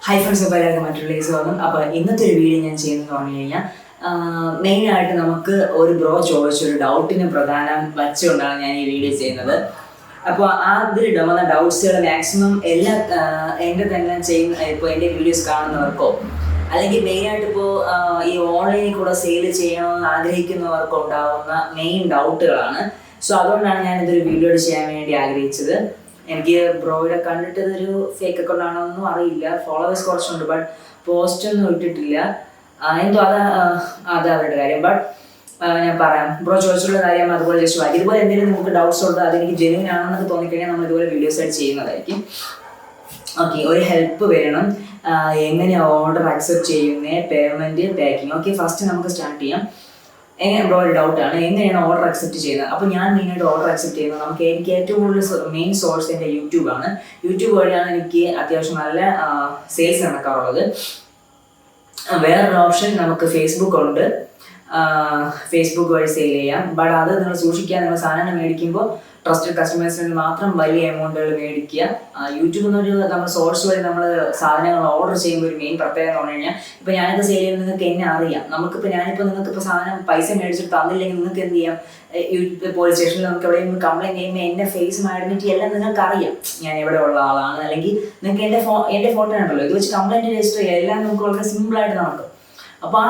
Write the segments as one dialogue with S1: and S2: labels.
S1: Hi friends, അപ്പോൾ എല്ലാവർക്കും മറ്റൊരു സ്വാഗതം. അപ്പോൾ ഇന്നത്തെ ഒരു വീഡിയോ ഞാൻ ചെയ്യുന്നതെന്ന് പറഞ്ഞു കഴിഞ്ഞാൽ മെയിനായിട്ട് നമുക്ക് ഒരു ബ്രോ ചോദിച്ചൊരു ഡൗട്ടിന് പ്രധാനം വച്ചുകൊണ്ടാണ് ഞാൻ ഈ വീഡിയോ ചെയ്യുന്നത്. അപ്പോൾ അതിൽ വന്ന ഡൗട്ട്സുകൾ മാക്സിമം എല്ലാ എൻ്റെ തന്നെ ചെയ്യുന്ന ഇപ്പോൾ എൻ്റെ വീഡിയോസ് കാണുന്നവർക്കോ അല്ലെങ്കിൽ മെയിനായിട്ട് ഇപ്പോൾ ഈ ഓൺലൈനിൽ കൂടെ സെയിൽ ചെയ്യണമെന്ന് ആഗ്രഹിക്കുന്നവർക്കോ ഉണ്ടാകുന്ന മെയിൻ ഡൗട്ടുകളാണ്. സോ അതുകൊണ്ടാണ് ഞാൻ ഇതൊരു വീഡിയോ ചെയ്യാൻ വേണ്ടി ആഗ്രഹിച്ചത്. എനിക്ക് ബ്രോയുടെ കണ്ടിട്ട് ഇതൊരു ഫേക്ക് അക്കൗണ്ട് ആണോന്നും അറിയില്ല. ഫോളോവേഴ്സ് കുറച്ചുണ്ട്, ബട്ട് പോസ്റ്റ് ഒന്നും ഇട്ടിട്ടില്ല. എന്തോ അത് അവരുടെ കാര്യം. ബട്ട് ഞാൻ പറയാം, ബ്രോ ചോദിച്ചുള്ള കാര്യം അതുപോലെ ജസ്റ്റ് വായിക്കും. ഇതുപോലെ എന്തെങ്കിലും നമുക്ക് ഡൗട്ട്സ് ഉണ്ട്, അതെനിക്ക് ജെന്യൂൻ ആണെന്നൊക്കെ തോന്നിക്കഴിഞ്ഞാൽ നമ്മൾ ഇതുപോലെ വീഡിയോസ് ആയിട്ട് ചെയ്യുന്നതായിരിക്കും. ഓക്കെ, ഒരു ഹെൽപ്പ് വേണം. എങ്ങനെയാണ് ഓർഡർ അക്സെപ്റ്റ് ചെയ്യുന്നത്, പേയ്മെൻറ്റ്, പാക്കിങ്. ഓക്കെ, ഫസ്റ്റ് നമുക്ക് സ്റ്റാർട്ട് ചെയ്യാം. എങ്ങനെ ബ്രോ ഒരു ഡൗട്ടാണ്, എങ്ങനെയാണ് ഓർഡർ അക്സെപ്റ്റ് ചെയ്യുന്നത്? അപ്പോൾ ഞാൻ മെയിനായിട്ട് ഓർഡർ അക്സെപ്റ്റ് ചെയ്യുന്നത് എനിക്ക് ഏറ്റവും കൂടുതൽ മെയിൻ സോഴ്സ് എൻ്റെ യൂട്യൂബാണ്. യൂട്യൂബ് വഴിയാണ് എനിക്ക് അത്യാവശ്യം നല്ല സെയിൽസ് നടക്കാറുള്ളത്. വേറൊരു ഓപ്ഷൻ നമുക്ക് ഫേസ്ബുക്ക് ഉണ്ട്. ഫേസ്ബുക്ക് വഴി സെയിൽ ചെയ്യാം. ബട്ട് അത് നിങ്ങൾ സൂക്ഷിക്കുക. നിങ്ങൾ സാധനം മേടിക്കുമ്പോൾ ട്രസ്റ്റഡ് കസ്റ്റമേഴ്സിന് മാത്രം വലിയ എമൗണ്ടുകൾ മേടിക്കുക. യൂട്യൂബ് എന്നൊരു നമ്മൾ സോഴ്സ് വഴി നമ്മൾ സാധനങ്ങൾ ഓർഡർ ചെയ്യുമ്പോൾ ഒരു മെയിൻ പ്രത്യേകത എന്ന് പറഞ്ഞു കഴിഞ്ഞാൽ, ഇപ്പോൾ ഞാനൊക്കെ സെയിൽ ചെയ്യുന്നത് നിങ്ങൾക്ക് എന്നെ അറിയാം. ഞാനിപ്പോൾ നിങ്ങൾക്കിപ്പോൾ സാധനം പൈസ മേടിച്ചിട്ട് തന്നില്ലെങ്കിൽ നിങ്ങൾക്ക് എന്ത് ചെയ്യാം? പോലീസ് സ്റ്റേഷനിൽ നമുക്ക് എവിടെയെങ്കിലും കംപ്ലൈൻറ്റ് ചെയ്യുമ്പോൾ എൻ്റെ ഫേസും ഐഡൻറ്റിറ്റി എല്ലാം നിങ്ങൾക്ക് അറിയാം, ഞാൻ എവിടെ ഉള്ള ആളാണ്. അല്ലെങ്കിൽ നിങ്ങൾക്ക് എൻ്റെ ഫോട്ടോ ഉണ്ടല്ലോ, ഇത് വെച്ച് കംപ്ലൈൻറ്റ് രജിസ്റ്റർ ചെയ്യുക. എല്ലാം നമുക്ക് വളരെ സിമ്പിളായിട്ട് നടക്കും. അപ്പോൾ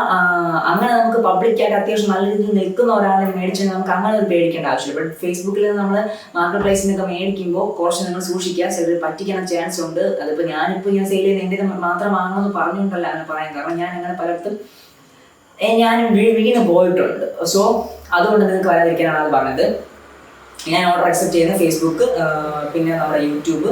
S1: അങ്ങനെ നമുക്ക് പബ്ലിക്കായിട്ട് അത്യാവശ്യം നല്ല രീതിയിൽ നിൽക്കുന്ന ഒരാളെ മേടിച്ചാൽ നമുക്ക് അങ്ങനെ ഒരു പേടിക്കേണ്ട ആവശ്യമില്ല. ബട്ട് ഫേസ്ബുക്കിൽ നമ്മൾ മാർക്കറ്റ് പ്ലേസിനൊക്കെ മേടിക്കുമ്പോൾ കുറച്ച് നിങ്ങൾ സൂക്ഷിക്കുക. ചിലർ പറ്റിക്കാൻ ചാൻസ് ഉണ്ട്. അതിപ്പോൾ ഞാൻ സെയിൽ ചെയ്യുന്ന എൻ്റെ മാത്രം വാങ്ങണമെന്ന് പറഞ്ഞുകൊണ്ടല്ല അങ്ങനെ പറയാൻ കാരണം, ഞാൻ അങ്ങനെ പലർക്കും ഞാനും വീണ് പോയിട്ടുണ്ട്. സോ അതുകൊണ്ട് നിങ്ങൾക്ക് വരാതിരിക്കാനാണ് അത് പറഞ്ഞത്. ഞാൻ ഓർഡർ അക്സെപ്റ്റ് ചെയ്യുന്ന ഫേസ്ബുക്ക്, പിന്നെ നമ്മുടെ യൂട്യൂബ്,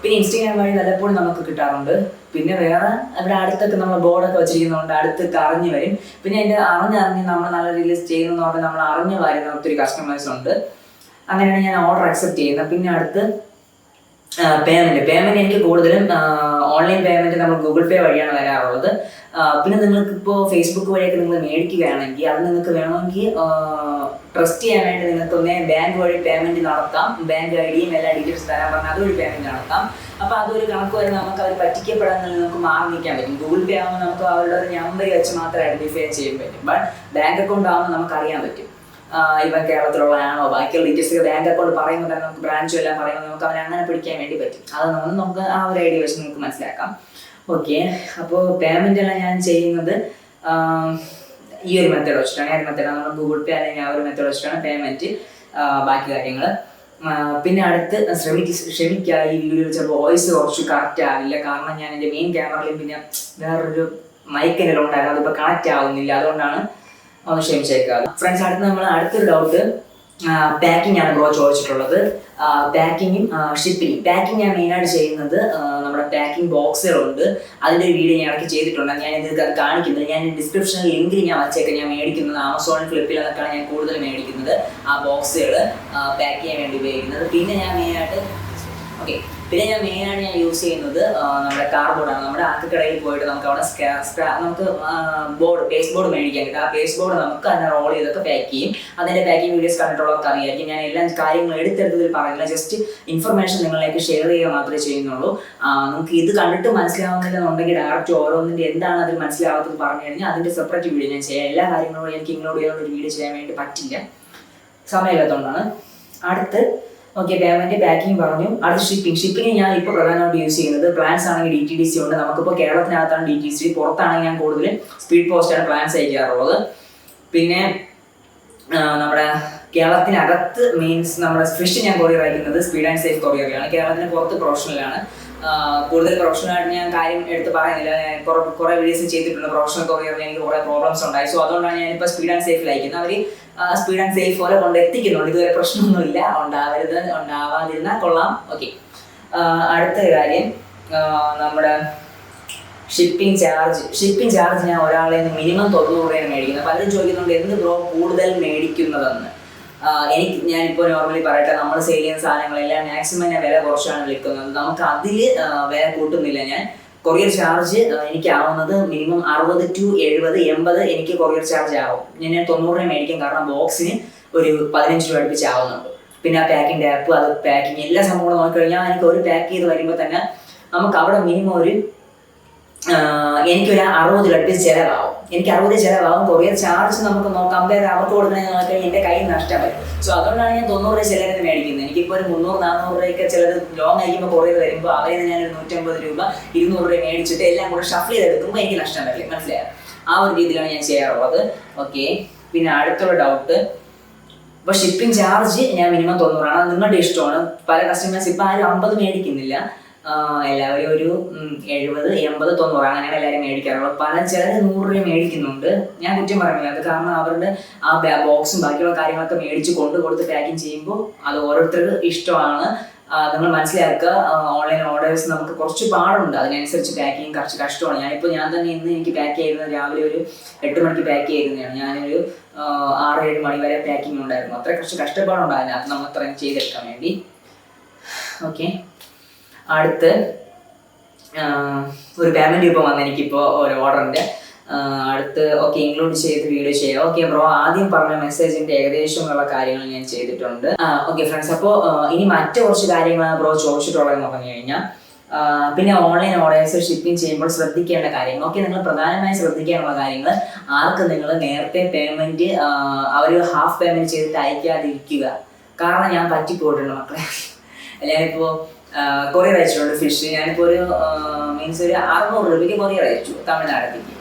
S1: പിന്നെ ഇൻസ്റ്റാഗ്രാം വഴി വല്ലപ്പോഴും നമുക്ക് കിട്ടാറുണ്ട്. പിന്നെ വേറെ ഇവിടെ അടുത്തൊക്കെ നമ്മൾ ബോർഡൊക്കെ വെച്ചിരിക്കുന്നതുകൊണ്ട് അടുത്തൊക്കെ അറിഞ്ഞു വരും. പിന്നെ എൻ്റെ അറിഞ്ഞ് നമ്മൾ നല്ല രീതിയിൽ ചെയ്യുന്നതെന്ന് പറഞ്ഞാൽ നമ്മൾ അറിഞ്ഞു വരുന്ന ഒത്തിരി കസ്റ്റമേഴ്സ് ഉണ്ട്. അങ്ങനെയാണ് ഞാൻ ഓർഡർ അക്സെപ്റ്റ് ചെയ്യുന്നത്. പിന്നെ അടുത്ത് പേയ്മെൻറ്റ് എനിക്ക് കൂടുതലും ഓൺലൈൻ പേയ്മെൻറ്റ് നമ്മൾ ഗൂഗിൾ പേ വഴിയാണ് വരാറുള്ളത്. പിന്നെ നിങ്ങൾക്കിപ്പോൾ ഫേസ്ബുക്ക് വഴിയൊക്കെ നിങ്ങൾ മേടിക്കുകയാണെങ്കിൽ അത് നിങ്ങൾക്ക് വേണമെങ്കിൽ ട്രസ്റ്റ് ചെയ്യാൻ വേണ്ടി നിങ്ങൾക്ക് ബാങ്ക് വഴി പേയ്മെൻറ്റ് നടത്താം. ബാങ്ക് ഐ ഡിയും എല്ലാ ഡീറ്റെയിൽസ് തരാൻ പറഞ്ഞാൽ അതൊരു പേയ്മെൻറ്റ് നടത്താം. അപ്പോൾ അതൊരു കണക്ക് വരെ നമുക്ക് അവർ പറ്റിക്കപ്പെടാൻ നമുക്ക് മാറി നിൽക്കാൻ പറ്റും. ഗൂഗിൾ പേ ആകുമ്പോൾ നമുക്ക് അവരുടെ ഒരു നമ്പർ വെച്ച് മാത്രം ഐഡൻറ്റിഫൈ ചെയ്യാൻ പറ്റും. ബട്ട് ബാങ്ക് അക്കൗണ്ട് ആകുമ്പോൾ നമുക്ക് അറിയാൻ പറ്റും ഇവൻ കേരളത്തിലുള്ളതാണോ. ബാക്കിയുള്ള ഡീറ്റെയിൽസ് ബാങ്ക് അക്കൗണ്ട് പറയുമ്പോൾ തന്നെ നമുക്ക് ബ്രാഞ്ചും എല്ലാം പറയുമ്പോൾ നമുക്ക് അവനെ അങ്ങനെ പിടിക്കാൻ വേണ്ടി പറ്റും. അത് നമുക്ക് ആ ഒരു ഐഡിയ വെച്ച് നമുക്ക് മനസ്സിലാക്കാം. ഓക്കെ, അപ്പോൾ പേയ്മെൻ്റ് എല്ലാം ഞാൻ ചെയ്യുന്നത് ഈ ഒരു മെത്തേഡ് വെച്ചിട്ടാണ്. ഏത് മെത്തേഡാണ്? നമ്മൾ ഗൂഗിൾ പേ അല്ലെങ്കിൽ ആ ഒരു മെത്തേഡ് വെച്ചിട്ടാണ് പേയ്മെൻറ്റ്, ബാക്കി കാര്യങ്ങൾ. പിന്നെ അടുത്ത് ക്ഷമിക്കുക, ഈ വീഡിയോയിൽ ചിലപ്പോൾ വോയിസ് കുറച്ച് കറക്റ്റ് ആവില്ല. കാരണം ഞാൻ എൻ്റെ മെയിൻ ക്യാമറയിലും പിന്നെ വേറൊരു മൈക്കിൻ്റെ ഉണ്ടായിരുന്നു, അതിപ്പോൾ കണക്റ്റ് ആവുന്നില്ല. അതുകൊണ്ടാണ് ഒന്ന് ക്ഷമിച്ചേക്കാം ഫ്രണ്ട്സ്. അടുത്തൊരു ഡൗട്ട് പാക്കിംഗ് ആണ് ബ്രോ ചോദിച്ചിട്ടുള്ളത്. പാക്കിങ്ങും ഷിപ്പിങ്ങും. പാക്കിംഗ് ഞാൻ മെയിനായിട്ട് ചെയ്യുന്നത് നമ്മുടെ പാക്കിംഗ് ബോക്സുകളുണ്ട്. അതിൻ്റെ ഒരു വീഡിയോ ഞാൻ ഇടയ്ക്ക് ചെയ്തിട്ടുണ്ട്. ഞാൻ ഇത് കാണിക്കുന്നത് ഞാൻ ഡിസ്ക്രിപ്ഷനിൽ ലിങ്കിൽ ഞാൻ വച്ചേക്കാം. ഞാൻ മേടിക്കുന്നത് ആമസോൺ, ഫ്ലിപ്പിൽ എന്നൊക്കെയാണ് ഞാൻ കൂടുതൽ മേടിക്കുന്നത് ആ ബോക്സുകൾ പാക്ക് ചെയ്യാൻ വേണ്ടി ഉപയോഗിക്കുന്നത്. പിന്നെ ഞാൻ മെയിനായിട്ട് ഞാൻ യൂസ് ചെയ്യുന്നത് നമ്മുടെ കാർഡ്ബോർഡാണ്. നമ്മുടെ ആക്കക്കടയിൽ പോയിട്ട് നമുക്ക് അവിടെ നമുക്ക് പേസ്റ്റ് ബോർഡ് മേടിക്കാൻ കിട്ടും. ആ പേസ്റ്റ് ബോർഡ് നമുക്ക് അതിനെ റോൾ ചെയ്തൊക്കെ പാക്ക് ചെയ്യും. അതിൻ്റെ പാക്കിംഗ് വീഡിയോസ് കണ്ടിട്ടുള്ളവർക്ക് അറിയായിരിക്കും. ഞാൻ എല്ലാ കാര്യങ്ങളും എടുത്തെടുത്തതിൽ പറയുന്നില്ല, ജസ്റ്റ് ഇൻഫർമേഷൻ നിങ്ങളിലേക്ക് ഷെയർ ചെയ്യുക മാത്രമേ ചെയ്യുന്നുള്ളൂ. നമുക്ക് ഇത് കണ്ടിട്ട് മനസ്സിലാവുന്നില്ലെന്നുണ്ടെങ്കിൽ ഡയറക്റ്റ് ഓരോന്നിൻ്റെ എന്താണ് അതിൽ മനസ്സിലാവാത്തത് പറഞ്ഞു കഴിഞ്ഞാൽ അതിൻ്റെ സെപ്പറേറ്റ് വീഡിയോ ഞാൻ ചെയ്യാം. എല്ലാ കാര്യങ്ങളും എനിക്ക് ഇഗ്നോർ ചെയ്യാനുള്ള ഒരു വീഡിയോ ചെയ്യാൻ വേണ്ടി പറ്റില്ല, സമയമില്ലാത്തതുകൊണ്ടാണ്. അടുത്ത് പേയ്മെൻറ്റ്, പാക്കിംഗ് പറഞ്ഞു. അടുത്ത് ഷിപ്പിംഗ് ഞാൻ ഇപ്പോൾ പ്രധാനമായിട്ട് യൂസ് ചെയ്യുന്നത് പ്ലാൻസ് ആണെങ്കിൽ DTDC ഉണ്ട്. നമുക്കിപ്പോൾ കേരളത്തിനകത്താണ് DTDC, പുറത്താണെങ്കിൽ ഞാൻ കൂടുതലും സ്പീഡ് പോസ്റ്റാണ് പ്ലാൻസ് അയക്കാറുള്ളത്. പിന്നെ നമ്മുടെ കേരളത്തിനകത്ത് മീൻസ് നമ്മുടെ ഫിഷ് ഞാൻ കൊറിയർ അയക്കുന്നത് സ്പീഡ് ആൻഡ് സേഫ് കൊറിയറിലാണ്. കേരളത്തിന് പുറത്ത് പ്രൊഫഷണലാണ്. കൂടുതൽ പ്രൊഫഷണലായിട്ട് ഞാൻ കാര്യം എടുത്ത് പറയുന്നില്ല. ഞാൻ കുറേ വീഡിയോസ് ചെയ്തിട്ടുണ്ട്. പ്രൊഫഷണൽ കൊറിയറിൽ എനിക്ക് കുറേ പ്രോബ്ലംസ് ഉണ്ടായി. സോ അതുകൊണ്ടാണ് ഞാനിപ്പോൾ സ്പീഡ് ആൻഡ് സേഫിൽ അയക്കുന്നത്. അവർ സ്പീഡ് ആൻഡ് സേഫ് പോലെ കൊണ്ട് എത്തിക്കുന്നുണ്ട്. ഇതുവരെ പ്രശ്നമൊന്നുമില്ല. ഉണ്ടാവാതിരുന്നാൽ കൊള്ളാം. ഓക്കെ, അടുത്ത കാര്യം നമ്മുടെ ഷിപ്പിംഗ് ചാർജ് ഞാൻ ഒരാളെ മിനിമം 900 രൂപയാണ് മേടിക്കുന്നത്. പലരും ചോദിക്കുന്നുണ്ട് എന്ത് ബ്രോ കൂടുതൽ മേടിക്കുന്നതെന്ന്. ഞാനിപ്പോൾ നോർമലി പറയട്ടെ, നമ്മൾ സെയിൽ ചെയ്യുന്ന സാധനങ്ങളെല്ലാം മാക്സിമം ഞാൻ വില കുറച്ചാണ് വിൽക്കുന്നത്. നമുക്ക് അതിൽ വില കൂട്ടുന്നില്ല. ഞാൻ കൊറിയർ ചാർജ് എനിക്കാവുന്നത് മിനിമം 60 to 70, 80 എനിക്ക് കൊറിയർ ചാർജ് ആവും. ഞാൻ 90 മേടിക്കും. കാരണം ബോക്സിന് ഒരു 15 രൂപ അടുപ്പിച്ച് ആവുന്നുണ്ട്. പിന്നെ ആ പാക്കിംഗ് ആപ്പ്, അത് പാക്കിങ് എല്ലാ സംഭവങ്ങളും നോക്കിക്കഴിഞ്ഞാൽ എനിക്ക് ഒരു പാക്ക് ചെയ്ത് വരുമ്പോൾ തന്നെ നമുക്ക് അവിടെ മിനിമം ഒരു എനിക്കൊരു 60 കട്ട് ചിലവാകും. എനിക്ക് 60 ചിലവാകും. കൊറിയർ ചാർജ് നമുക്ക് കമ്പയർ അവർക്ക് കൊടുക്കണമെങ്കിൽ എൻ്റെ കയ്യിൽ നഷ്ടം വരും. സോ അതുകൊണ്ടാണ് ഞാൻ 90 രൂപ ചിലരൊക്കെ മേടിക്കുന്നത്. എനിക്കിപ്പോൾ ഒരു 300-400 രൂപയൊക്കെ ചിലത് ലോങ് അയക്കുമ്പോൾ കൊറിയർ വരുമ്പോൾ അവരെ ഞാനൊരു 150 രൂപ 200 രൂപ മേടിച്ചിട്ട് എല്ലാം കൂടെ ഷഫിൾ ചെയ്തെടുക്കുമ്പോൾ എനിക്ക് നഷ്ടം വരില്ല. മനസ്സിലായോ? ആ ഒരു രീതിയിലാണ് ഞാൻ ചെയ്യാറുള്ളത്. ഓക്കെ, പിന്നെ അടുത്തുള്ള ഡൗട്ട്, ഇപ്പോൾ ഷിപ്പിംഗ് ചാർജ് ഞാൻ മിനിമം 90 നിങ്ങളുടെ ഇഷ്ടമാണ്. പല കസ്റ്റമേഴ്സ് ഇപ്പം ആരും 50 മേടിക്കുന്നില്ല, എല്ലാവരും ഒരു 70, 80, 90 അങ്ങനെയാണ് എല്ലാവരും മേടിക്കാറുള്ളത്. ചിലർ 100 രൂപ മേടിക്കുന്നുണ്ട്. ഞാൻ കുറ്റം പറയുന്നില്ല, അത് കാരണം അവരുടെ ആ ബോക്സും ബാക്കിയുള്ള കാര്യങ്ങളൊക്കെ മേടിച്ച് കൊടുത്ത് പാക്കിങ് ചെയ്യുമ്പോൾ അത് ഓരോരുത്തർക്ക് ഇഷ്ടമാണ്. നിങ്ങൾ മനസ്സിലാക്കുക, ഓൺലൈൻ ഓർഡേഴ്സ് നമുക്ക് കുറച്ച് പാടുണ്ട്, അതിനനുസരിച്ച് പാക്കിങ് കുറച്ച് കഷ്ടമാണ്. ഞാൻ തന്നെ ഇന്ന് എനിക്ക് പാക്ക് ചെയ്യുന്നത് രാവിലെ ഒരു 8 മണിക്ക് പാക്ക് ചെയ്യുന്നതാണ്. ഞാനൊരു 6-7 മണി വരെ പാക്കിംഗ് ഉണ്ടായിരുന്നു. അത്ര കുറച്ച് കഷ്ടപ്പാടുണ്ടായിരുന്നു അത് നമ്മൾ അത്രയും ചെയ്തെടുക്കാൻ വേണ്ടി. ഓക്കെ, അടുത്ത് ഒരു പേയ്മെൻറ്റ് ഇപ്പോൾ വന്ന് എനിക്കിപ്പോൾ ഒരു ഓർഡറിൻ്റെ അടുത്ത് ഓക്കെ ഇൻക്ലൂഡ് ചെയ്ത് വീഡിയോ ചെയ്യാം. ഓക്കെ ബ്രോ, ആദ്യം പറഞ്ഞ മെസ്സേജിൻ്റെ ഏകദേശമുള്ള കാര്യങ്ങൾ ഞാൻ ചെയ്തിട്ടുണ്ട്. ഓക്കെ ഫ്രണ്ട്സ്, അപ്പോൾ ഇനി മറ്റു കുറച്ച് കാര്യങ്ങളാണ് ബ്രോ ചോദിച്ചിട്ടുള്ളതെന്ന് പറഞ്ഞു കഴിഞ്ഞാൽ, പിന്നെ ഓൺലൈൻ ഓർഡേഴ്സ് ഷിപ്പിംഗ് ചെയ്യുമ്പോൾ ശ്രദ്ധിക്കേണ്ട കാര്യങ്ങൾ. ഓക്കെ, നിങ്ങൾ പ്രധാനമായും ശ്രദ്ധിക്കാനുള്ള കാര്യങ്ങൾ, ആർക്ക് നിങ്ങൾ നേരത്തെ പേയ്മെൻറ്റ് അവർ ഹാഫ് പേയ്മെൻറ്റ് ചെയ്തിട്ട് അയക്കാതിരിക്കുക. കാരണം ഞാൻ പറ്റിപ്പോയിട്ടുണ്ട് മക്കളെ. ഞാനിപ്പോൾ കൊറിയർ അയച്ചിട്ടുണ്ട് ഫിഷ്. ഞാനിപ്പോൾ ഒരു മീൻസ് ഒരു 600 രൂപയ്ക്ക് കൊറിയർ അയച്ചു തമിഴ്നാട്ടിലേക്ക്.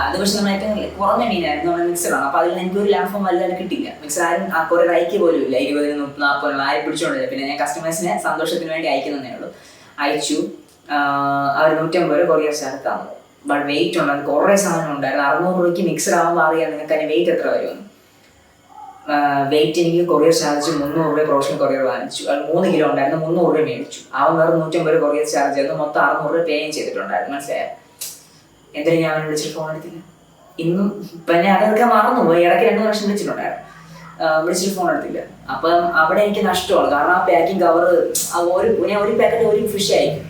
S1: അത് പക്ഷെ നമ്മൾ ഏറ്റവും കുറഞ്ഞ മീനായിരുന്നു, നമ്മൾ മിക്സറാണ്. അപ്പോൾ അതിൽ എനിക്ക് ഒരു ലാഭം വലുതായിട്ട് കിട്ടില്ല. മിക്സർ ആരും കൊറിയർ അയക്കുക പോലും ഇല്ല. 20, 40 ആരും പിടിച്ചുകൊണ്ടില്ല. പിന്നെ ഞാൻ കസ്റ്റമേഴ്സിനെ സന്തോഷത്തിന് വേണ്ടി അയക്കുന്നതേ ഉള്ളൂ. അയച്ചു, അവർ 150 രൂപ കൊറിയർ ചാർജ് തന്നു. ബട്ട് വെയിറ്റ് ഉണ്ട്, അത് കുറേ സാധനം ഉണ്ടായിരുന്നു. 600 രൂപയ്ക്ക് മിക്സർ ആകുമ്പോൾ അറിയാം നിങ്ങൾക്ക് അതിന് വെയിറ്റ് എത്ര വരുമെന്ന്. വെയിറ്റ് എനിക്ക് കൊറിയർ ചാർജ് 300 രൂപ പ്രൊഫഷണൽ കൊറിയർ വാങ്ങിച്ചു. അത് 3 കിലോ ഉണ്ടായിരുന്നു, 300 രൂപ മേടിച്ചു. അവൻ വേറെ 150 രൂപ കൊറിയർ ചാർജ് ചെയ്തു, മൊത്തം 600 രൂപ പേയും ചെയ്തിട്ടുണ്ടായിരുന്നു. മനസ്സിലായോ? എന്തായാലും ഞാൻ അവനെ വിളിച്ചിട്ട് ഫോൺ എടുത്തില്ല. ഇന്നും പിന്നെ അതൊക്കെ മറന്നുപോയി. ഇടയ്ക്ക് 2 വർഷം വിളിച്ചിട്ടുണ്ടായിരുന്നു, വിളിച്ചിട്ട് ഫോൺ എടുത്തില്ല. അപ്പം അവിടെ എനിക്ക് നഷ്ടമാണ്. കാരണം ആ പാക്കിംഗ് കവർ ഞാൻ ഒരു പാക്കറ്റ് ഒരു ഫിഷ് ആയിരിക്കും,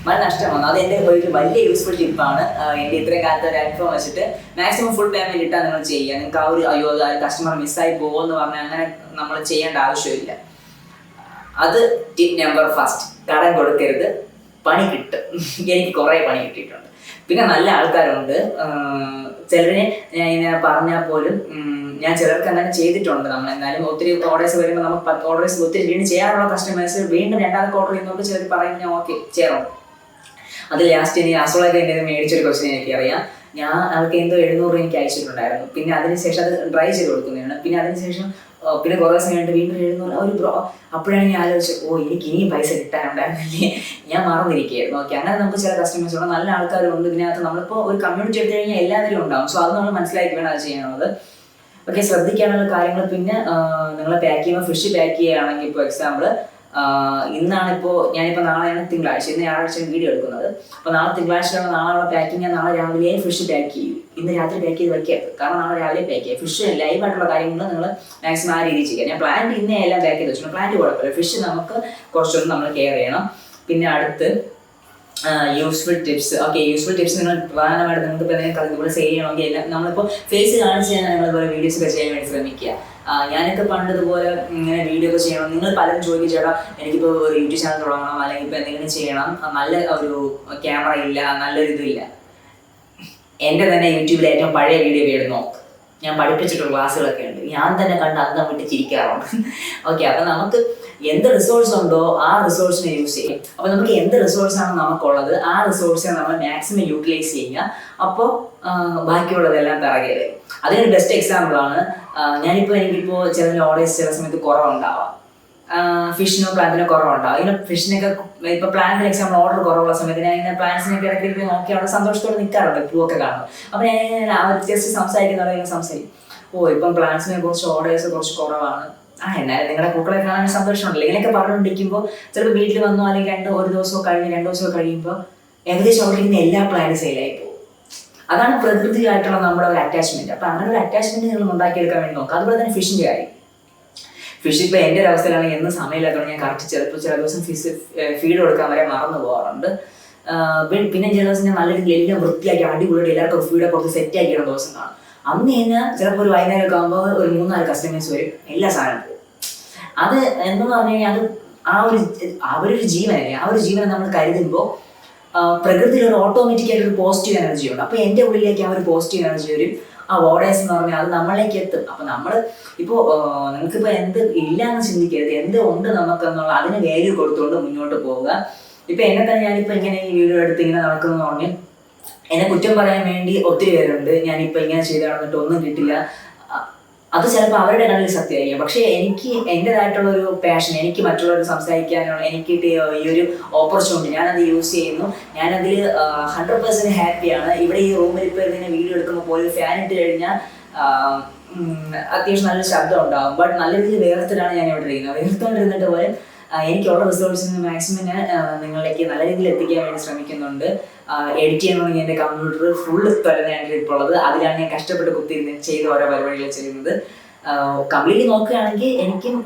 S1: വളരെ നഷ്ടമാണ്. അത് എൻ്റെ ഒരു വലിയ യൂസ്ഫുൾ ടിപ്പാണ്. എൻ്റെ ഇത്രയും കാലത്ത് ഒരു അനുഭവം വെച്ചിട്ട് മാക്സിമം ഫുൾ പേയ്മെൻറ്റ് ഇട്ടാൽ നിങ്ങൾ ചെയ്യുക. നിങ്ങൾക്ക് ആ ഒരു അയ്യോ കസ്റ്റമർ മിസ്സായി പോകുമെന്ന് പറഞ്ഞാൽ അങ്ങനെ നമ്മൾ ചെയ്യേണ്ട ആവശ്യമില്ല. അത് ടിപ്പ് നമ്പർ ഫസ്റ്റ്. കടം കൊടുക്കരുത്, പണി കിട്ടും. എനിക്ക് കുറേ പണി കിട്ടിയിട്ടുണ്ട്. പിന്നെ നല്ല ആൾക്കാരുണ്ട്, ചിലരെ ഞാൻ ഇങ്ങനെ പറഞ്ഞാൽ പോലും ഞാൻ ചിലർക്ക് അങ്ങനെ ചെയ്തിട്ടുണ്ട്. നമ്മൾ എന്നാലും ഒത്തിരി ഓർഡേഴ്സ് വരുമ്പോൾ നമുക്ക് 10 ഓർഡേഴ്സ് ഒത്തിരി വീണ്ടും ചെയ്യാനുള്ള കസ്റ്റമേഴ്സ് വീണ്ടും രണ്ടാമത്തെ ഓർഡർ ചെയ്യുന്നവർക്ക് ചിലർ പറയുമ്പോൾ ഞാൻ ഓക്കെ ചെയ്യാറുണ്ട്. അത് ലാസ്റ്റ് ഇനി അസുഖമൊക്കെ എൻ്റെ മേടിച്ചൊരു ക്വസ്റ്റ്യൻ എനിക്കറിയാം. ഞാൻ അവർക്ക് എന്തോ 700 രൂപ എനിക്ക് അയച്ചിട്ടുണ്ടായിരുന്നു. പിന്നെ അതിനുശേഷം അത് ഡ്രൈ ചെയ്ത് കൊടുക്കുന്നതാണ്. പിന്നെ അതിനുശേഷം പിന്നെ കുറേ സമയം കഴിഞ്ഞിട്ട് വീണ്ടും 700 ഒരു ബ്രോ. അപ്പോഴാണ് ഞാൻ ആലോചിച്ചത്, ഓ എനിക്ക് ഇനിയും പൈസ കിട്ടാനുണ്ടായിരുന്നില്ലേ, ഞാൻ മറന്നിരിക്കുകയായിരുന്നു. ഓക്കെ, അങ്ങനെ നമുക്ക് ചില കസ്റ്റമേഴ്സുണ്ട്, നല്ല ആൾക്കാരുണ്ട് ഇതിനകത്ത്. നമ്മളിപ്പോൾ ഒരു കമ്മ്യൂണിറ്റി എടുത്തു കഴിഞ്ഞാൽ എല്ലാവരും ഉണ്ടാവും. സോ അത് നമ്മൾ മനസ്സിലാക്കി വേണം അത് ചെയ്യാനുള്ളത്. ഓക്കെ, ശ്രദ്ധിക്കാനുള്ള കാര്യങ്ങൾ. പിന്നെ നിങ്ങൾ പാക്ക് ചെയ്യുമ്പോൾ ഫിഷ് പാക്ക് ചെയ്യുകയാണെങ്കിൽ, ഇപ്പോൾ എക്സാമ്പിൾ ഇന്നാണിപ്പോൾ ഞാനിപ്പോൾ നാളെയാണ് തിങ്കളാഴ്ച, ഇന്ന് ഞായറാഴ്ച വീഡിയോ എടുക്കുന്നത്. അപ്പോൾ നാളെ തിങ്കളാഴ്ചയാണ് നാളെയുള്ള പാക്കിങ്. ഞാൻ നാളെ രാവിലെ ഫിഷ് പാക്ക് ചെയ്യും, ഇന്ന് രാത്രി പാക്ക് ചെയ്ത് വയ്ക്കരുത്. കാരണം നാളെ രാവിലെ പാക്ക് ചെയ്യുക. ഫിഷ് ലൈവായിട്ടുള്ള കാര്യങ്ങൾ നിങ്ങൾ മാക്സിമം ആ രീതിയിൽ ചെയ്യുക. ഞാൻ പ്ലാന്റ് ഇന്നേ എല്ലാം പാക്ക് ചെയ്ത് വെച്ചിട്ടുണ്ട്. പ്ലാന്റ് കുഴപ്പമില്ല, ഫിഷ് നമുക്ക് കുറച്ചൊന്നും നമ്മൾ കെയർ ചെയ്യണം. പിന്നെ അടുത്ത് useful tips. Okay, useful tips നിങ്ങൾ പ്രധാനമായിട്ട് നിങ്ങൾക്ക് ഇപ്പോൾ എന്തെങ്കിലും ഇവിടെ സെയിൽ ചെയ്യണമെങ്കിൽ എല്ലാം നമ്മളിപ്പോൾ ഫേസ് കാണിച്ച് കഴിഞ്ഞാൽ നിങ്ങളിതുപോലെ വീഡിയോസ് ഒക്കെ ചെയ്യാൻ വേണ്ടി ശ്രമിക്കുക. ഞാനൊക്കെ പണ്ടതുപോലെ ഇങ്ങനെ വീഡിയോ ഒക്കെ ചെയ്യണം. നിങ്ങൾ പലരും ചോദിക്കും, ചേട്ടാ എനിക്കിപ്പോൾ ഒരു യൂട്യൂബ് ചാനൽ തുടങ്ങണം, അല്ലെങ്കിൽ ഇപ്പോൾ എന്തെങ്കിലും ചെയ്യണം, നല്ല ഒരു ക്യാമറ ഇല്ല, നല്ലൊരു ഇതില്ല. എൻ്റെ തന്നെ യൂട്യൂബിൽ ഏറ്റവും പഴയ വീഡിയോ എടുത്ത് നോക്ക്. ഞാൻ പഠിപ്പിച്ചിട്ടുള്ള ക്ലാസ്സുകളൊക്കെ ഉണ്ട്. ഞാൻ തന്നെ കണ്ട് അന്തം വിട്ട് ചിരിക്കാറുണ്ട്. ഓക്കെ, അപ്പം നമുക്ക് എന്ത് റിസോഴ്സ് ഉണ്ടോ ആ റിസോഴ്സിനെ യൂസ് ചെയ്യും. അപ്പോൾ നമുക്ക് എന്ത് റിസോഴ്സാണ് നമുക്കുള്ളത് ആ റിസോഴ്സിനെ നമ്മൾ മാക്സിമം യൂട്ടിലൈസ് ചെയ്യുക. അപ്പോൾ ബാക്കിയുള്ളതെല്ലാം പിറകെ വരും. അതിനൊരു ബെസ്റ്റ് എക്സാമ്പിളാണ് ഞാനിപ്പോൾ എനിക്കിപ്പോൾ ചില ഓർഡേഴ്സ് ചില സമയത്ത് കുറവുണ്ടാവാം, ഫിഷിനോ പ്ലാന്റിനോ കുറവുണ്ടാവും. ഇങ്ങനെ ഫിഷിനൊക്കെ ഇപ്പോൾ പ്ലാന്റിന് എക്സാമ്പിൾ ഓർഡർ കുറവുള്ള സമയത്ത് ഞാൻ ഇങ്ങനെ പ്ലാന്റ്സിനൊക്കെ ഇടയ്ക്ക് നോക്കി അവിടെ സന്തോഷത്തോടെ നിൽക്കാറുണ്ട്, പൂവൊക്കെ കാണും. അപ്പോൾ ഞാൻ ജസ്റ്റ് സംസാരിക്കുന്നവരെ സംസാരിക്കും, ഓ ഇപ്പം പ്ലാന്റ്സിനെ കുറിച്ച് ഓർഡേഴ്സ് കുറച്ച് കുറവാണ്, എന്നാലും നിങ്ങളുടെ പൂക്കളെ കാണാൻ സന്തോഷമുണ്ടല്ലോ. ഇങ്ങനെയൊക്കെ പറഞ്ഞുകൊണ്ടിരിക്കുമ്പോൾ ചിലപ്പോൾ വീട്ടിൽ വന്നോ അല്ലെങ്കിൽ ഒരു ദിവസമോ കഴിഞ്ഞ് 2 ദിവസമോ കഴിയുമ്പോൾ ഏകദേശം അവിടെ ഇരിക്കുന്ന എല്ലാ പ്ലാനും സെയിലായി പോകും. അതാണ് പ്രകൃതിയായിട്ടുള്ള നമ്മുടെ ഒരു അറ്റാച്ച്മെന്റ്. അപ്പോൾ അങ്ങനെ ഒരു അറ്റാച്ച്മെന്റ് നിങ്ങൾ ഉണ്ടാക്കിയെടുക്കാൻ വേണ്ടി നോക്കുക. അതുപോലെ തന്നെ ഫിഷിന്റെ കാര്യം. ഫിഷ് ഇപ്പോൾ എൻ്റെ ഒരു അവസ്ഥയിലാണെങ്കിൽ എന്നും സമയമില്ലാത്തതുകൊണ്ട് ഞാൻ കറക്റ്റ് ചില ദിവസം ഫീഡ് കൊടുക്കാൻ വരെ മറന്നു പോകാറുണ്ട്. പിന്നെ ചില ദിവസം ഞാൻ നല്ല രീതിയിൽ എല്ലാം വൃത്തിയാക്കി അടിപൊളിയായിട്ട് എല്ലാവർക്കും ഫീഡൊക്കെ കുറച്ച് സെറ്റ് ആക്കിയിടുന്ന ദിവസം കാണും. അന്ന് കഴിഞ്ഞാൽ ചിലപ്പോൾ ഒരു വൈകുന്നേരമൊക്കെ ആകുമ്പോൾ ഒരു 3-4 കസ്റ്റമേഴ്സ് വരും, എല്ലാ സാധനവും പോകും. അത് എന്തെന്ന് പറഞ്ഞു കഴിഞ്ഞാൽ അത് അവരൊരു ജീവനല്ലേ, ആ ഒരു ജീവനെ നമ്മൾ കരുതുമ്പോൾ പ്രകൃതിയിൽ ഒരു ഓട്ടോമാറ്റിക് ആയിട്ട് ഒരു പോസിറ്റീവ് എനർജി ഉണ്ട്. അപ്പോൾ എൻ്റെ ഉള്ളിലേക്ക് ആ ഒരു പോസിറ്റീവ് എനർജി വരും. ആ ഓഡേഴ്സ് എന്ന് പറഞ്ഞാൽ അത് നമ്മളിലേക്ക് എത്തും. അപ്പോൾ നമ്മൾ ഇപ്പോൾ നിങ്ങൾക്കിപ്പോൾ എന്ത് ഇല്ല എന്ന് ചിന്തിക്കരുത്, എന്ത് ഉണ്ട് നമുക്കെന്നുള്ള അതിന് വാല്യൂ കൊടുത്തുകൊണ്ട് മുന്നോട്ട് പോവുക. ഇപ്പം എന്നെ തന്നെ ഞാനിപ്പോൾ ഇങ്ങനെ ഈ വീഡിയോ എടുത്ത് ഇങ്ങനെ നടക്കുന്നു പറഞ്ഞ് എന്നെ കുറ്റം പറയാൻ വേണ്ടി ഒത്തിരി പേരുണ്ട്. ഞാനിപ്പോൾ ഇങ്ങനെ ചെയ്ത് നടന്നിട്ട് ഒന്നും കിട്ടില്ല. അത് ചിലപ്പോൾ അവരുടെ കണ്ണിൽ സത്യമായിരിക്കും. പക്ഷേ എനിക്ക് എൻ്റെതായിട്ടുള്ള ഒരു പാഷൻ, എനിക്ക് മറ്റുള്ളവർ സംസാരിക്കാനുള്ള എനിക്ക് കിട്ടിയ ഈ ഒരു ഓപ്പർച്യൂണിറ്റി ഞാനത് യൂസ് ചെയ്യുന്നു. ഞാനതിൽ 100% ഹാപ്പിയാണ്. ഇവിടെ ഈ റൂമിൽ ഇപ്പോൾ ഇതിനെ വീഡിയോ എടുക്കുമ്പോൾ പോലും ഫാൻ ഇട്ട് കഴിഞ്ഞാൽ അത്യാവശ്യം നല്ല ശബ്ദം ഉണ്ടാകും. ബട്ട് നല്ല രീതിയിൽ വേർത്തിലാണ് ഞാൻ ഇവിടെ ഇരിക്കുന്നത്. വേർത്തുകൊണ്ടിരുന്നിട്ട് പോലെ എനിക്കുള്ള റിസോഴ്സിന് മാക്സിമം ഞാൻ നിങ്ങളിലേക്ക് നല്ല രീതിയിൽ എത്തിക്കാൻ വേണ്ടി ശ്രമിക്കുന്നുണ്ട്. എഡിറ്റ് ചെയ്യണമെങ്കിൽ എൻ്റെ കമ്പ്യൂട്ടർ ഫുള്ള് തുറന്നാണ് ഇപ്പോൾ ഉള്ളത്. അതിലാണ് ഞാൻ കഷ്ടപ്പെട്ട് കുത്തിയിരുന്ന് ചെയ്ത് ഓരോ പരിപാടികൾ ചെയ്യുന്നത്. കംപ്ലീറ്റ്ലി നോക്കുകയാണെങ്കിൽ എനിക്കും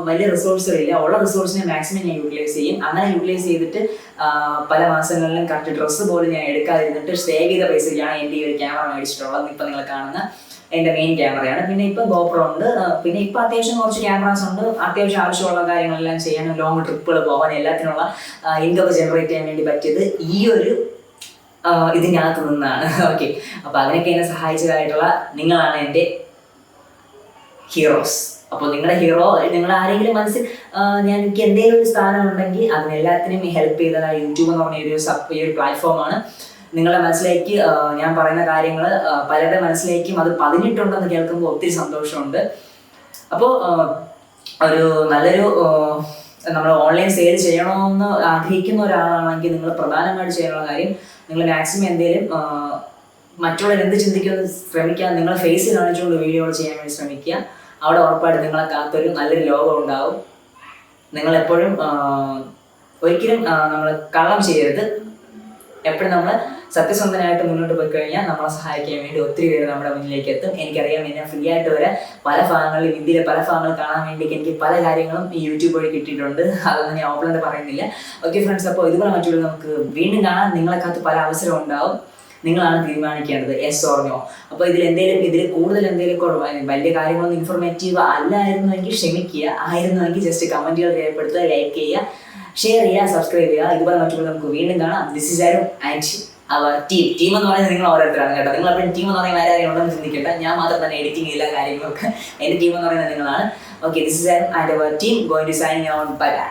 S1: വലിയ റിസോഴ്സുകളില്ല. ഉള്ള റിസോഴ്സിനെ മാക്സിമം ഞാൻ യൂട്ടിലൈസ് ചെയ്യും. അങ്ങനെ യൂട്ടിലൈസ് ചെയ്തിട്ട് പല മാസങ്ങളിലും കറക്റ്റ് ഡ്രസ്സ് പോലും ഞാൻ എടുക്കാതിരുന്നിട്ട് സേവ് ചെയ്ത പൈസയ്ക്കാണ് എൻ്റെ ഈ ഒരു ക്യാമറ മേടിച്ചിട്ടുള്ളത്. ഇപ്പം നിങ്ങൾ കാണുന്ന എൻ്റെ മെയിൻ ക്യാമറയാണ്. പിന്നെ ഇപ്പം GoPro ഉണ്ട്. പിന്നെ ഇപ്പം അത്യാവശ്യം കുറച്ച് ക്യാമറാസ് ഉണ്ട്. അത്യാവശ്യം ആവശ്യമുള്ള കാര്യങ്ങളെല്ലാം ചെയ്യാനും ലോങ് ട്രിപ്പുകൾ പോകാൻ എല്ലാത്തിനുള്ള ഇൻകം ജനറേറ്റ് ചെയ്യാൻ വേണ്ടി പറ്റിയത് ഈ ഒരു ഇതിനകത്ത് നിന്നാണ്. ഓക്കെ, അപ്പോൾ അതിനൊക്കെ എന്നെ സഹായിച്ചതായിട്ടുള്ള നിങ്ങളാണ് എൻ്റെ ഹീറോസ്. അപ്പോൾ നിങ്ങളുടെ ഹീറോ നിങ്ങൾ ആരെങ്കിലും മനസ്സിൽ ഞാൻ എനിക്ക് എന്തെങ്കിലും ഒരു സ്ഥാനം ഉണ്ടെങ്കിൽ അതിനെല്ലാത്തിനും ഹെൽപ്പ് ചെയ്തതാണ് യൂട്യൂബ് എന്ന് പറഞ്ഞ ഈ ഒരു പ്ലാറ്റ്ഫോമാണ്. നിങ്ങളുടെ മനസ്സിലേക്ക് ഞാൻ പറയുന്ന കാര്യങ്ങൾ പലരുടെ മനസ്സിലേക്കും അത് പതിഞ്ഞിട്ടുണ്ടെന്ന് കേൾക്കുമ്പോൾ ഒത്തിരി സന്തോഷമുണ്ട്. അപ്പോൾ ഒരു നല്ലൊരു നമ്മൾ ഓൺലൈൻ സെയിൽ ചെയ്യണമെന്ന് ആഗ്രഹിക്കുന്ന ഒരാളാണെങ്കിൽ നിങ്ങൾ പ്രധാനമായിട്ട് ചെയ്യാനുള്ള കാര്യം നിങ്ങൾ മാക്സിമം എന്തെങ്കിലും മറ്റുള്ളവർ എന്ത് ചിന്തിക്കുമെന്ന് ശ്രമിക്കുക. നിങ്ങളെ ഫേസ് കാണിച്ചുകൊണ്ട് വീഡിയോകൾ ചെയ്യാൻ വേണ്ടി ശ്രമിക്കുക. അവിടെ ഉറപ്പായിട്ട് നിങ്ങളെ കാത്തൊരു നല്ലൊരു ലോകം ഉണ്ടാവും. നിങ്ങളെപ്പോഴും ഒരിക്കലും നമ്മൾ കള്ളം ചെയ്യരുത്. എപ്പോഴും നമ്മൾ സത്യസന്ധനായിട്ട് മുന്നോട്ട് പോയി കഴിഞ്ഞാൽ നമ്മളെ സഹായിക്കാൻ വേണ്ടി ഒത്തിരി പേര് നമ്മുടെ മുന്നിലേക്ക് എത്തും. എനിക്കറിയാം, എന്നെ ഫ്രീ ആയിട്ട് വരെ പല ഭാഗങ്ങളിൽ ഇന്ത്യയിലെ പല ഭാഗങ്ങൾ കാണാൻ വേണ്ടി എനിക്ക് പല കാര്യങ്ങളും ഈ യൂട്യൂബ് വഴി കിട്ടിയിട്ടുണ്ട്. അതൊന്നും ഞാൻ ഓപ്പണായിട്ട് പറയുന്നില്ല. ഓക്കെ ഫ്രണ്ട്സ്, അപ്പോൾ ഇതുപോലെ മറ്റുള്ള നമുക്ക് വീണ്ടും കാണാൻ നിങ്ങളെക്കാത്ത് പല അവസരം ഉണ്ടാവും. നിങ്ങളാണ് തീരുമാനിക്കേണ്ടത് യെസ് ഓർ നോ. അപ്പോൾ ഇതിൽ കൂടുതൽ എന്തെങ്കിലും വലിയ കാര്യങ്ങളൊന്നും ഇൻഫോർമേറ്റീവ് അല്ലായിരുന്നുവെങ്കിൽ ക്ഷമിക്കുക. ആയിരുന്നുവെങ്കിൽ ജസ്റ്റ് കമൻറ്റുകൾ രേഖപ്പെടുത്തുക, ലൈക്ക് ചെയ്യുക, ഷെയർ ചെയ്യുക, സബ്സ്ക്രൈബ് ചെയ്യുക. ഇതുപോലെ മറ്റുള്ള നമുക്ക് വീണ്ടും കാണാം. This is Arun and our team എന്ന് പറയുന്നത് നിങ്ങൾ ഓരോരുത്തരാണ് കേട്ടോ. നിങ്ങൾ എപ്പോഴും ടീം എന്ന് പറയുന്ന ആരും ഉണ്ടെന്ന് ചിന്തിക്കേണ്ട. ഞാൻ മാത്രം തന്നെ എഡിറ്റിംഗ് എല്ലാ കാര്യങ്ങളൊക്കെ എൻ്റെ ടീം എന്ന് പറയുന്നത് നിങ്ങളാണ്. Okay, this is Arun and our team going to signing out. Bye by.